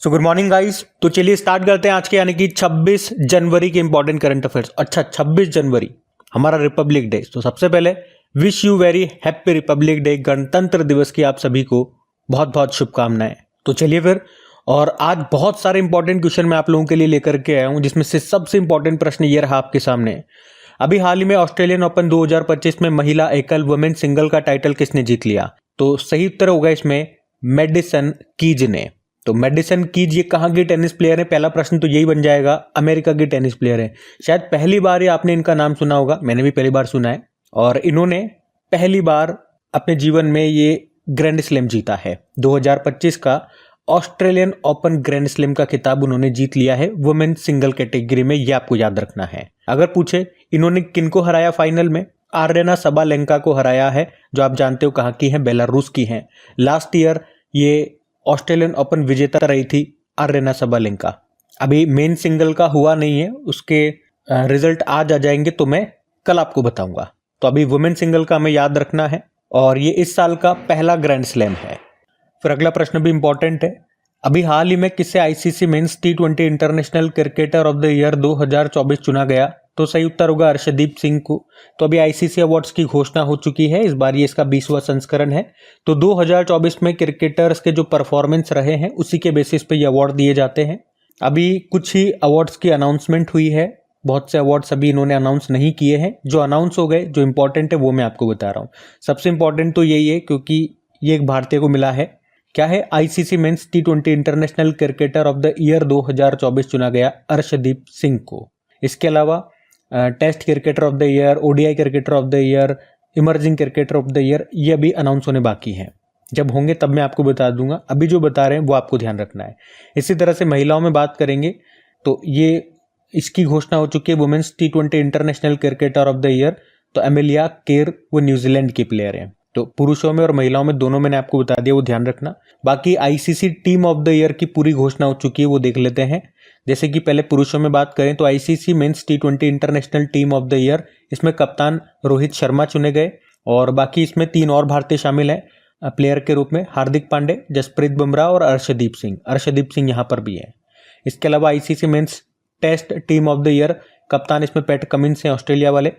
So good morning guys. तो चलिए start करते हैं आज के यानी कि 26 जनवरी के इंपॉर्टेंट करंट अफेयर्स। अच्छा 26 जनवरी हमारा रिपब्लिक डे। तो सबसे पहले wish you very happy Republic day. गणतंत्र दिवस की आप सभी को बहुत बहुत शुभकामनाएं। तो चलिए फिर, और आज बहुत सारे इंपॉर्टेंट क्वेश्चन मैं आप लोगों के लिए लेकर के आया हूं, जिसमें से सबसे इंपॉर्टेंट प्रश्न ये रहा आपके सामने। अभी हाल ही में ऑस्ट्रेलियन ओपन 2025 में महिला एकल वुमेन सिंगल का टाइटल किसने जीत लिया? तो सही उत्तर होगा इसमें मैडिसन कीज ने। तो मैडिसन कीज ये कहाँ की टेनिस प्लेयर है? पहला प्रश्न तो यही बन जाएगा, अमेरिका की टेनिस प्लेयर है। शायद पहली बार ही आपने इनका नाम सुना होगा, मैंने भी पहली बार सुना है। और इन्होंने पहली बार अपने जीवन में ये ग्रैंड स्लैम जीता है। 2025 का ऑस्ट्रेलियन ओपन ग्रैंड स्लैम का खिताब उन्होंने जीत लिया है वुमेन सिंगल कैटेगरी में, ये आपको याद रखना है। अगर पूछे इन्होंने किनको हराया फाइनल में? आर्यना सबालेंका को हराया है, जो आप जानते हो कहाँ की है, बेलारूस की है। लास्ट ईयर ये ऑस्ट्रेलियन ओपन विजेता रही थी आर्यना सबालेंका। अभी मेन सिंगल का हुआ नहीं है, उसके रिजल्ट आज आ जाएंगे तो मैं कल आपको बताऊंगा। तो अभी वुमेन सिंगल का हमें याद रखना है, और ये इस साल का पहला ग्रैंड स्लैम है। फिर अगला प्रश्न भी इंपॉर्टेंट है। अभी हाल ही में किसे ICC men's T20 international cricketer of the year 2024 चुना गया? तो सही उत्तर होगा अर्शदीप सिंह को। तो अभी आईसीसी अवार्ड्स की घोषणा हो चुकी है, इस बार ये इसका 20वां संस्करण है। तो 2024 में क्रिकेटर्स के जो परफॉर्मेंस रहे हैं उसी के बेसिस पे ये अवार्ड दिए जाते हैं। अभी कुछ ही अवार्ड्स की अनाउंसमेंट हुई है, बहुत से अवार्ड्स अभी इन्होंने अनाउंस नहीं किए हैं। जो अनाउंस हो गए, जो इंपॉर्टेंट है वो मैं आपको बता रहा हूँ। सबसे इंपॉर्टेंट तो यही है क्योंकि ये एक भारतीय को मिला है। क्या है? ICC men's T20 international cricketer of the year 2024 चुना गया अर्शदीप सिंह को। इसके अलावा test cricketer of the year, ODI cricketer of the year, emerging cricketer of the year, ये अभी अनाउंस होने बाकी हैं। जब होंगे तब मैं आपको बता दूंगा, अभी जो बता रहे हैं वो आपको ध्यान रखना है। इसी तरह से महिलाओं में बात करेंगे तो ये इसकी घोषणा हो चुकी है women's T20 international cricketer of the year. तो एमिलिया केर वो न्यूजीलैंड की प्लेयर है। तो पुरुषों में और महिलाओं में दोनों मैंने आपको बता दिया, वो ध्यान रखना। बाकी ICC team of the year की पूरी घोषणा हो चुकी है, वो देख लेते हैं। जैसे कि पहले पुरुषों में बात करें तो ICC men's T20 international team of the year, इसमें कप्तान रोहित शर्मा चुने गए, और बाकी इसमें 3 और भारतीय शामिल हैं प्लेयर के रूप में, हार्दिक पांडे, जसप्रीत बुमराह और अर्शदीप सिंह। अर्शदीप सिंह यहाँ पर भी है। इसके अलावा ICC men's test team of the year, कप्तान इसमें पैट कमिंस हैं ऑस्ट्रेलिया वाले,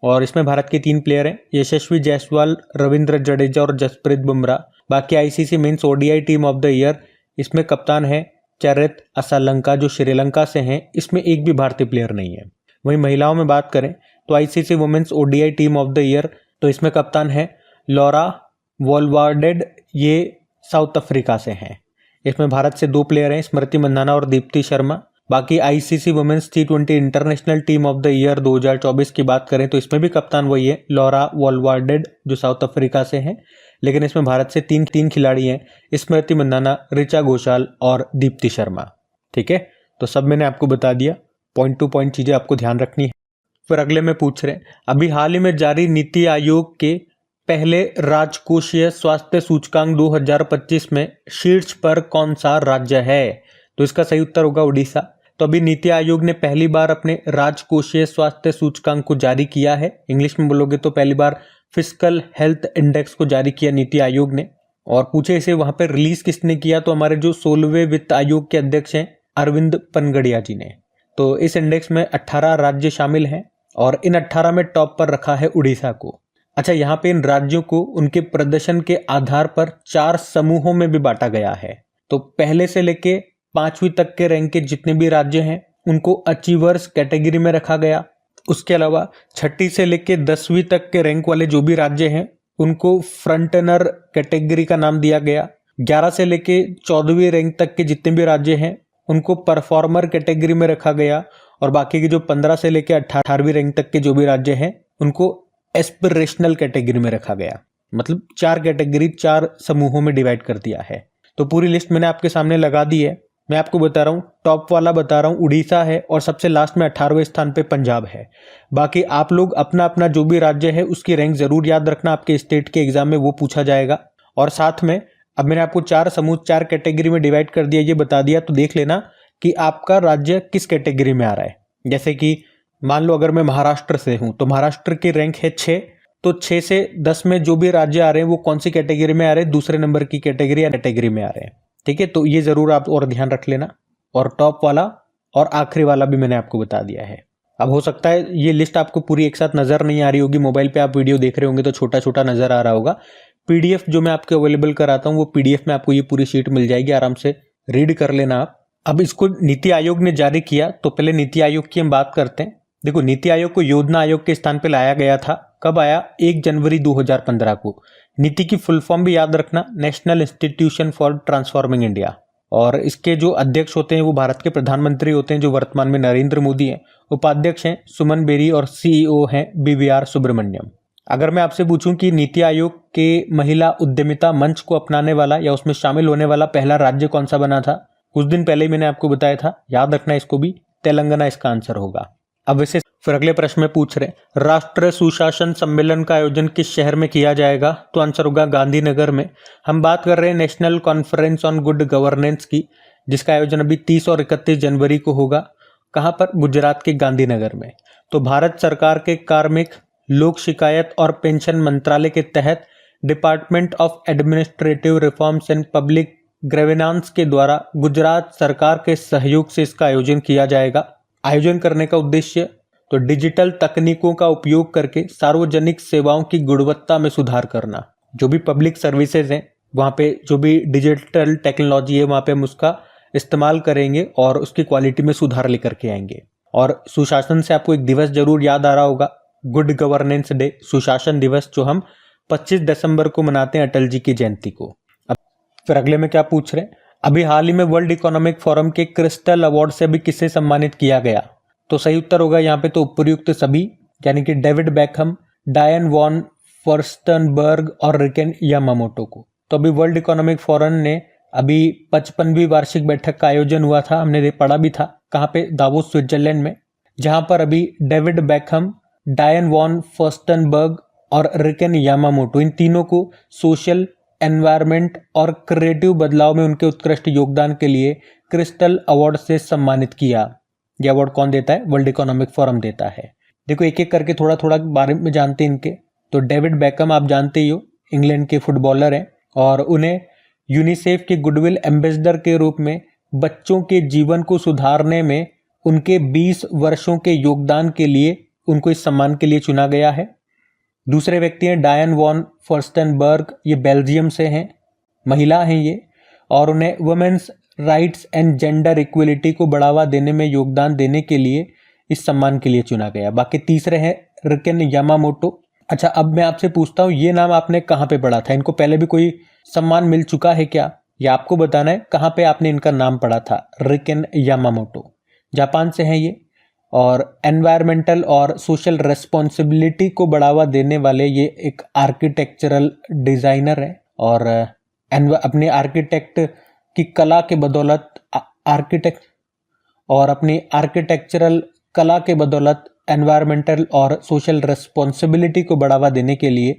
और इसमें भारत के 3 प्लेयर हैं, यशस्वी जायसवाल, रविंद्र जडेजा और जसप्रीत बुमराह। बाकी ICC men's ODI team of the year, इसमें कप्तान है चरित असालंका जो श्रीलंका से हैं, इसमें एक भी भारतीय प्लेयर नहीं है। वहीं महिलाओं में बात करें तो ICC women's ODI team of the year, तो इसमें कप्तान है लॉरा वॉलवार्डेड, ये साउथ अफ्रीका से हैं। इसमें भारत से 2 प्लेयर हैं, स्मृति मंधाना और दीप्ति शर्मा। बाकी ICC women's T20 international team of the year 2024 की बात करें तो इसमें भी कप्तान वही है, लॉरा वॉलवार्डेड जो साउथ अफ्रीका से हैं, लेकिन इसमें भारत से 3 खिलाड़ी हैं, स्मृति मंधाना, ऋचा घोषाल और दीप्ति शर्मा। ठीक है, तो सब मैंने आपको बता दिया, पॉइंट टू पॉइंट चीज़ें आपको ध्यान रखनी है। फिर अगले में पूछ रहे हैं, अभी हाल ही में जारी नीति आयोग के पहले राजकोषीय स्वास्थ्य सूचकांक 2025 में शीर्ष पर कौन सा राज्य है? तो इसका सही उत्तर होगा उड़ीसा। तो अभी नीति आयोग ने पहली बार अपने राजकोषीय स्वास्थ्य सूचकांक को जारी किया है। इंग्लिश में बोलोगे तो पहली बार फिस्कल हेल्थ इंडेक्स को जारी किया नीति आयोग ने। और पूछे इसे वहां पर रिलीज किसने किया? तो हमारे जो 16वें वित्त आयोग के अध्यक्ष हैं अरविंद पनगड़िया जी ने। तो इस इंडेक्स में 18 राज्य शामिल हैं, और इन 18 में टॉप पर रखा है उड़ीसा को। अच्छा, यहाँ पे इन राज्यों को उनके प्रदर्शन के आधार पर 4 समूहों में भी बांटा गया है। तो पहले से लेके 5वीं तक के रैंक के जितने भी राज्य हैं उनको अचीवर्स कैटेगरी में रखा गया। उसके अलावा 6ठी से लेके 10वीं तक के रैंक वाले जो भी राज्य हैं उनको फ्रंटनर कैटेगरी का नाम दिया गया। 11 से लेके 14वीं रैंक तक के जितने भी राज्य हैं उनको परफॉर्मर कैटेगरी में रखा गया, और बाकी के जो 15 से लेके 18वीं रैंक तक के जो भी राज्य हैं उनको एस्पिरेशनल कैटेगरी में रखा गया। मतलब 4 कैटेगरी 4 समूहों में डिवाइड कर दिया है। तो पूरी लिस्ट मैंने आपके सामने लगा दी है। मैं आपको बता रहा हूँ, टॉप वाला बता रहा हूँ उड़ीसा है, और सबसे लास्ट में 18वें स्थान पे पंजाब है। बाकी आप लोग अपना अपना जो भी राज्य है उसकी रैंक जरूर याद रखना, आपके स्टेट के एग्जाम में वो पूछा जाएगा। और साथ में अब मैंने आपको 4 समूह 4 कैटेगरी में डिवाइड कर दिया, ये बता दिया, तो देख लेना कि आपका राज्य किस कैटेगरी में आ रहा है। जैसे कि मान लो अगर मैं महाराष्ट्र से हूँ तो महाराष्ट्र की रैंक है 6, तो 6 से 10 में जो भी राज्य आ रहे हैं वो कौन सी कैटेगरी में आ रहे हैं? दूसरे नंबर की कैटेगरी में आ रहे हैं। ठीक है, तो ये ज़रूर आप और ध्यान रख लेना। और टॉप वाला और आखिरी वाला भी मैंने आपको बता दिया है। अब हो सकता है ये लिस्ट आपको पूरी एक साथ नज़र नहीं आ रही होगी, मोबाइल पे आप वीडियो देख रहे होंगे तो छोटा छोटा नज़र आ रहा होगा। पीडीएफ जो मैं आपको अवेलेबल कराता हूँ वो पीडीएफ में आपको ये पूरी शीट मिल जाएगी, आराम से रीड कर लेना आप। अब इसको नीति आयोग ने जारी किया, तो पहले नीति आयोग की हम बात करते हैं। देखो, नीति आयोग को योजना आयोग के स्थान पे लाया गया था। कब आया? 1 जनवरी 2015 को। नीति की फुल फॉर्म भी याद रखना, national institution for transforming India. और इसके जो अध्यक्ष होते हैं वो भारत के प्रधानमंत्री होते हैं, जो वर्तमान में नरेंद्र मोदी हैं। उपाध्यक्ष हैं सुमन बेरी और सीईओ हैं बीवीआर सुब्रमण्यम। अगर मैं आपसे पूछूं कि नीति आयोग के महिला उद्यमिता मंच को अपनाने वाला या उसमें शामिल होने वाला पहला राज्य कौन सा बना था, कुछ दिन पहले ही मैंने आपको बताया था, याद रखना इसको भी, तेलंगाना इसका आंसर होगा। अब वैसे फिर अगले प्रश्न में पूछ रहे, राष्ट्रीय सुशासन सम्मेलन का आयोजन किस शहर में किया जाएगा, तो आंसर होगा गांधीनगर में। हम बात कर रहे हैं national conference on good governance की, जिसका आयोजन अभी 30 और 31 जनवरी को होगा। कहाँ पर? गुजरात के गांधीनगर में। तो भारत सरकार के कार्मिक, लोक शिकायत और पेंशन मंत्रालय के तहत department of administrative reforms and public grievances के द्वारा गुजरात सरकार के सहयोग से इसका आयोजन किया जाएगा। आयोजन करने का उद्देश्य तो डिजिटल तकनीकों का उपयोग करके सार्वजनिक सेवाओं की गुणवत्ता में सुधार करना। जो भी पब्लिक सर्विसेज हैं वहाँ पे जो भी डिजिटल टेक्नोलॉजी है वहाँ पे हम उसका इस्तेमाल करेंगे और उसकी क्वालिटी में सुधार लेकर के आएंगे। और सुशासन से आपको एक दिवस जरूर याद आ रहा होगा, गुड गवर्नेंस डे, सुशासन दिवस, जो हम 25 दिसंबर को मनाते हैं अटल जी की जयंती को। अब फिर अगले में क्या पूछ रहे हैं, अभी हाल ही में वर्ल्ड इकोनॉमिक फोरम के क्रिस्टल अवार्ड से अभी किसे सम्मानित किया गया, तो सही उत्तर होगा यहाँ पे तो उपयुक्त सभी, यानी कि डेविड बेकहम, डायन वॉन फर्स्टनबर्ग और रिकेन यामामोटो को। तो अभी वर्ल्ड इकोनॉमिक फोरम ने अभी 55वीं वार्षिक बैठक का आयोजन हुआ था, हमने पढ़ा भी था, कहाँ पे? दावोस स्विट्जरलैंड में, जहां पर अभी डेविड बेकहम, डायन वॉन फर्स्टनबर्ग और रिकेन यामामोटो, इन तीनों को सोशल, एनवायरमेंट और क्रिएटिव बदलाव में उनके उत्कृष्ट योगदान के लिए क्रिस्टल अवार्ड से सम्मानित किया। यह अवार्ड कौन देता है? वर्ल्ड इकोनॉमिक फोरम देता है। देखो एक एक करके थोड़ा थोड़ा बारे में जानते हैं इनके। तो डेविड बेकहम आप जानते ही हो, इंग्लैंड के फुटबॉलर हैं और उन्हें यूनिसेफ के गुडविल एम्बेसडर के रूप में बच्चों के जीवन को सुधारने में उनके 20 वर्षों के योगदान के लिए उनको इस सम्मान के लिए चुना गया है। दूसरे व्यक्ति हैं डायन वॉन फर्स्टनबर्ग, ये बेल्जियम से हैं, महिला हैं ये, और उन्हें women's rights and gender equality को बढ़ावा देने में योगदान देने के लिए इस सम्मान के लिए चुना गया। बाकी तीसरे हैं रिकेन यामामोटो। अच्छा, अब मैं आपसे पूछता हूँ, ये नाम आपने कहाँ पे पढ़ा था? इनको पहले भी कोई सम्मान मिल चुका है क्या, या आपको बताना है कहाँ पे आपने इनका नाम पढ़ा था? रिकेन यामामोटो जापान से हैं ये, और एनवायरमेंटल और सोशल रेस्पॉन्सिबिलिटी को बढ़ावा देने वाले ये एक आर्किटेक्चरल डिजाइनर है, और अपने आर्किटेक्ट की कला के बदौलत अपनी आर्किटेक्चरल कला के बदौलत एनवायरमेंटल और सोशल रेस्पॉन्सिबिलिटी को बढ़ावा देने के लिए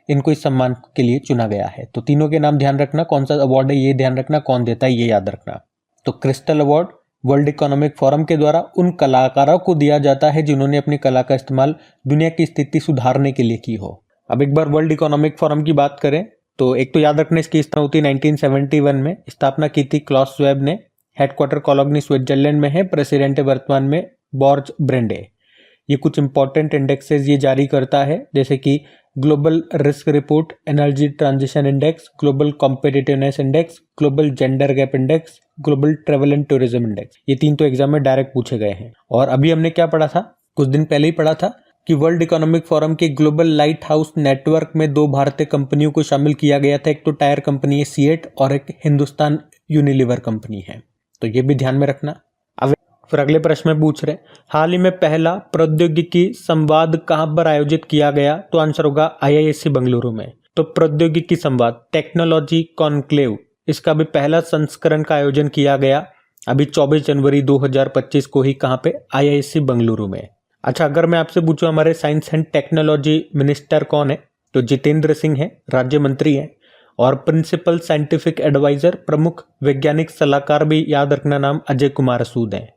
इनको इस सम्मान के लिए चुना गया है। तो तीनों के नाम ध्यान रखना, कौन सा अवार्ड है ये ध्यान रखना, कौन देता है ये याद रखना। तो crystal award world economic forum के द्वारा उन कलाकारों को दिया जाता है जिन्होंने अपनी कला का इस्तेमाल दुनिया की स्थिति सुधारने के लिए की हो। अब एक बार वर्ल्ड इकोनॉमिक फोरम की बात करें तो एक तो याद रखना, इसकी स्थापना होती 1971 में स्थापना की थी क्लॉस स्वेब ने। हेडक्वार्टर कोलोगनी स्विट्जरलैंड में है। प्रेसिडेंट वर्तमान में बॉर्ज ब्रेंडे। ये कुछ इंपॉर्टेंट इंडेक्सेस ये जारी करता है, जैसे कि global risk report, energy transition index, global competitiveness index, global gender gap index, global travel and tourism index. ये तीन तो एग्जाम में डायरेक्ट पूछे गए हैं। और अभी हमने क्या पढ़ा था, कुछ दिन पहले ही पढ़ा था कि वर्ल्ड इकोनॉमिक फोरम के ग्लोबल लाइट हाउस नेटवर्क में 2 भारतीय कंपनियों को शामिल किया गया था। एक तो टायर कंपनी है सीएट और एक हिंदुस्तान यूनिलीवर कंपनी है, तो ये भी ध्यान में रखना। अब फिर अगले प्रश्न में पूछ रहे, हाल ही में पहला प्रौद्योगिकी संवाद कहां पर आयोजित किया गया, तो आंसर होगा IISc बेंगलुरु में। तो प्रौद्योगिकी संवाद, टेक्नोलॉजी कॉन्क्लेव, इसका भी पहला संस्करण का आयोजन किया गया अभी 24 जनवरी 2025 को ही। कहां पे? IISc बेंगलुरु में। अच्छा, अगर मैं आपसे पूछूं हमारे साइंस एंड टेक्नोलॉजी मिनिस्टर कौन है, तो जितेंद्र सिंह है, राज्य मंत्री हैं। और प्रिंसिपल साइंटिफिक एडवाइजर, प्रमुख वैज्ञानिक सलाहकार भी याद रखना नाम अजय कुमार सूद हैं।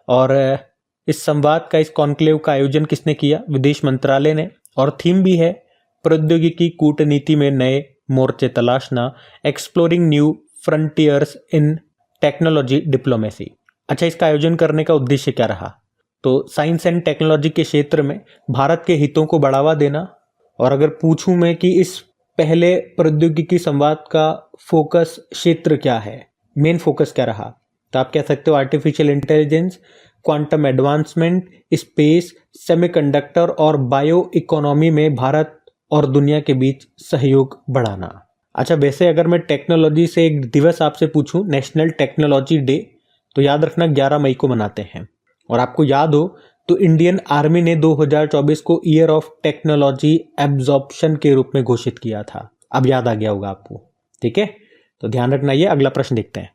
और इस संवाद का, इस कॉन्क्लेव का आयोजन किसने किया? विदेश मंत्रालय ने। और थीम भी है प्रौद्योगिकी कूटनीति में नए मोर्चे तलाशना, एक्सप्लोरिंग न्यू फ्रंटियर्स इन टेक्नोलॉजी डिप्लोमेसी। अच्छा, इसका आयोजन करने का उद्देश्य क्या रहा? तो साइंस एंड टेक्नोलॉजी के क्षेत्र में भारत के हितों को बढ़ावा देना। और अगर पूछूं मैं कि इस पहले प्रौद्योगिकी संवाद का फोकस क्षेत्र क्या है, मेन फोकस क्या रहा, तो आप कह सकते हो artificial intelligence, quantum advancement, space, semiconductor और बायो इकोनॉमी में भारत और दुनिया के बीच सहयोग बढ़ाना। अच्छा, वैसे अगर मैं टेक्नोलॉजी से एक दिवस आपसे पूछूं, नेशनल टेक्नोलॉजी डे, तो याद रखना 11 मई को मनाते हैं। और आपको याद हो तो इंडियन आर्मी ने 2024 को ईयर ऑफ टेक्नोलॉजी एब्जॉर्प्शन के रूप में घोषित किया था। अब याद आ गया होगा आपको, ठीक है? तो ध्यान रखना। ये अगला प्रश्न देखते हैं।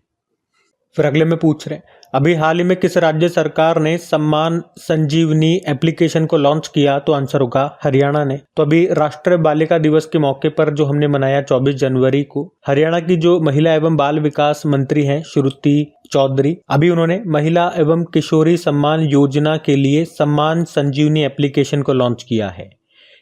फिर अगले में पूछ रहे हैं, अभी हाल ही में किस राज्य सरकार ने सम्मान संजीवनी एप्लीकेशन को लॉन्च किया? तो आंसर होगा हरियाणा ने। तो अभी राष्ट्रीय बालिका दिवस के मौके पर जो हमने मनाया 24 जनवरी को, हरियाणा की जो महिला एवं बाल विकास मंत्री हैं श्रुति चौधरी, अभी उन्होंने महिला एवं किशोरी सम्मान योजना के लिए सम्मान संजीवनी एप्लीकेशन को लॉन्च किया है।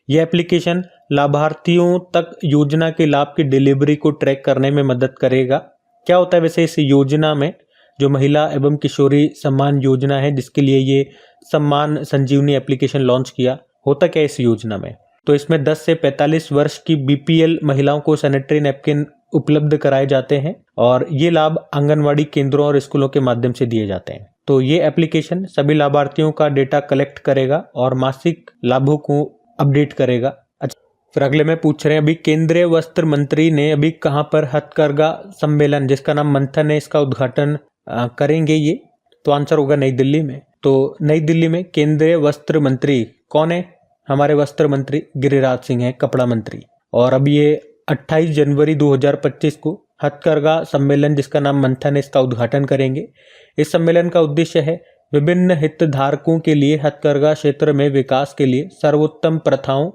यह एप्लीकेशन लाभार्थियों तक योजना के लाभ की डिलीवरी को ट्रैक करने में मदद करेगा। क्या होता है वैसे इस योजना में, जो महिला एवं किशोरी सम्मान योजना है जिसके लिए ये सम्मान संजीवनी एप्लीकेशन लॉन्च किया, होता क्या है इस योजना में? तो इसमें 10 से 45 वर्ष की बीपीएल महिलाओं को सैनिटरी नैपकिन उपलब्ध कराए जाते हैं और ये लाभ आंगनवाड़ी केंद्रों और स्कूलों के माध्यम से दिए जाते हैं। तो ये एप्लीकेशन सभी लाभार्थियों का डेटा कलेक्ट करेगा और मासिक लाभों को अपडेट करेगा। अच्छा, फिर अगले में पूछ रहे हैं, अभी केंद्रीय वस्त्र मंत्री ने अभी कहां पर हथकरघा सम्मेलन जिसका नाम मंथन है, इसका उद्घाटन करेंगे ये? तो आंसर होगा नई दिल्ली में। तो नई दिल्ली में केंद्रीय वस्त्र मंत्री कौन है? हमारे वस्त्र मंत्री गिरिराज सिंह है, कपड़ा मंत्री। और अब ये 28 जनवरी 2025 को हथकरघा सम्मेलन जिसका नाम मंथन है, इसका उद्घाटन करेंगे। इस सम्मेलन का उद्देश्य है विभिन्न हितधारकों के लिए हथकरघा क्षेत्र में विकास के लिए सर्वोत्तम प्रथाओं,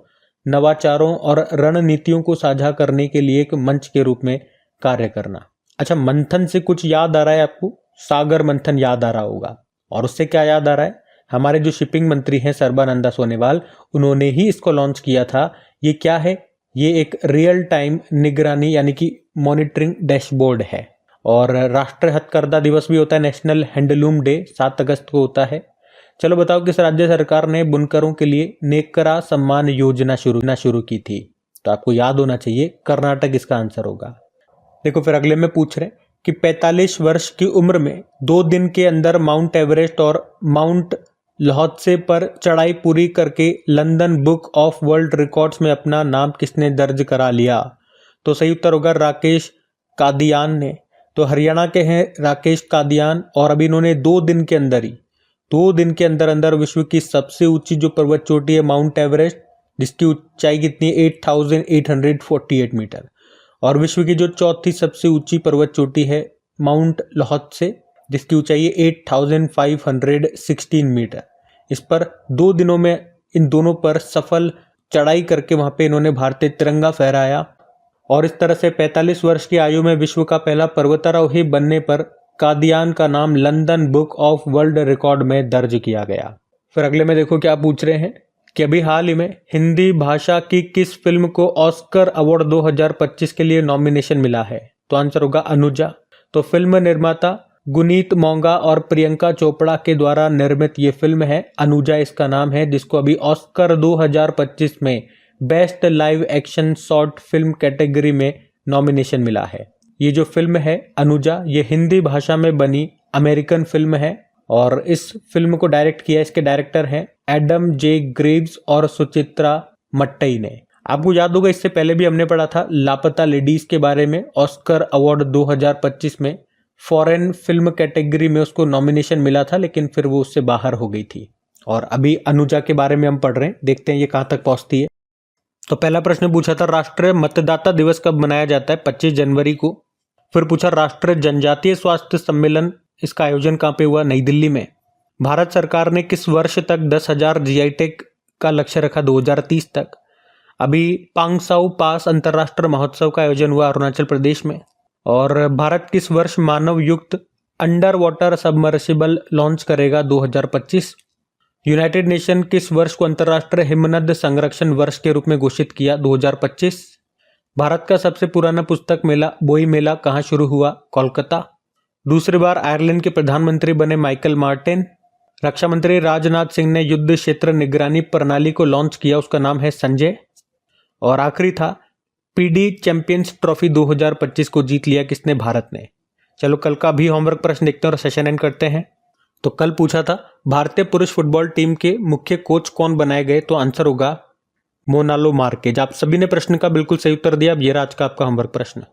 नवाचारों और रणनीतियों को साझा करने के लिए एक मंच के रूप में कार्य करना। अच्छा, मंथन से कुछ याद आ रहा है आपको? सागर मंथन याद आ रहा होगा। और उससे क्या याद आ रहा है? हमारे जो शिपिंग मंत्री हैं सर्बानंद सोनोवाल, उन्होंने ही इसको लॉन्च किया था। ये क्या है? ये एक रियल टाइम निगरानी यानी कि मॉनिटरिंग डैशबोर्ड है। और राष्ट्रीय हथकरघा दिवस भी होता है, नेशनल हैंडलूम डे 7 अगस्त को होता है। चलो बताओ, किस राज्य सरकार ने बुनकरों के लिए नेकरा सम्मान योजना शुरू की थी? तो आपको याद होना चाहिए कर्नाटक इसका आंसर होगा। देखो, फिर अगले में पूछ रहे कि 45 वर्ष की उम्र में 2 दिन के अंदर माउंट एवरेस्ट और माउंट ल्होत्से पर चढ़ाई पूरी करके London book of world records में अपना नाम किसने दर्ज करा लिया? तो सही उत्तर होगा राकेश कादियान ने। तो हरियाणा के हैं राकेश कादियान, और अभी इन्होंने 2 दिन के अंदर विश्व की सबसे ऊंची जो पर्वत चोटी है माउंट एवरेस्ट, जिसकी ऊंचाई कितनी है 8848 मीटर, और विश्व की जो चौथी सबसे ऊंची पर्वत चोटी है माउंट ल्होत्से, जिसकी ऊंचाई है 8516 मीटर। इस पर 2 दिनों में इन दोनों पर सफल चढ़ाई करके वहां पे इन्होंने भारतीय तिरंगा फहराया। और इस तरह से 45 वर्ष की आयु में विश्व का पहला पर्वतारोही बनने पर कादियान का नाम London book of world record में दर्ज किया गया। फिर अगले में देखो क्या पूछ रहे हैं कि अभी हाल ही में हिंदी भाषा की किस फिल्म को ऑस्कर अवार्ड 2025 के लिए नॉमिनेशन मिला है? तो आंसर होगा अनुजा। तो फिल्म निर्माता गुनीत मोंगा और प्रियंका चोपड़ा के द्वारा निर्मित ये फिल्म है, अनुजा इसका नाम है, जिसको अभी ऑस्कर 2025 में best live action short film category में नॉमिनेशन मिला है। ये जो फिल्म है अनुजा, ये हिंदी भाषा में बनी अमेरिकन फिल्म है और इस फिल्म को डायरेक्ट किया, इसके डायरेक्टर हैं एडम जे ग्रीव्स और सुचित्रा मट्टई ने। आपको याद होगा इससे पहले भी हमने पढ़ा था लापता लेडीज के बारे में। ऑस्कर अवार्ड 2025 में फॉरेन फिल्म कैटेगरी में उसको नॉमिनेशन मिला था, लेकिन फिर वो उससे बाहर हो गई थी। और अभी अनुजा के बारे में हम पढ़ रहे हैं, देखते हैं ये कहां तक पहुंचती है। तो पहला प्रश्न पूछा था राष्ट्रीय मतदाता दिवस कब मनाया जाता है? 25 जनवरी को। फिर पूछा राष्ट्रीय जनजातीय स्वास्थ्य सम्मेलन, इसका आयोजन कहां पे हुआ? नई दिल्ली में। भारत सरकार ने किस वर्ष तक 10,000 जीआई टैग का लक्ष्य रखा? 2030 तक। अभी पांगसाउ पास अंतर्राष्ट्रीय महोत्सव का आयोजन हुआ अरुणाचल प्रदेश में। और भारत किस वर्ष मानव युक्त अंडर वाटर सबमर्सिबल लॉन्च करेगा? 2025। यूनाइटेड नेशन किस वर्ष को अंतर्राष्ट्रीय हिमनद संरक्षण वर्ष के रूप में घोषित किया? 2025। भारत का सबसे पुराना पुस्तक मेला बोई मेला कहाँ शुरू हुआ? कोलकाता। दूसरी बार आयरलैंड के प्रधानमंत्री बने माइकल मार्टिन। रक्षा मंत्री राजनाथ सिंह ने युद्ध क्षेत्र निगरानी प्रणाली को लॉन्च किया, उसका नाम है संजय। और आखिरी था पीडी चैंपियंस ट्रॉफी 2025 को जीत लिया किसने? भारत ने। चलो कल का भी होमवर्क प्रश्न देखते हैं और सेशन एंड करते हैं। तो कल पूछा था भारतीय पुरुष फुटबॉल टीम के मुख्य कोच कौन बनाए गए? तो आंसर होगा मोनालो मार्केज। आप सभी ने प्रश्न का बिल्कुल सही उत्तर दिया। अब ये रहा आज का आपका होमवर्क प्रश्न।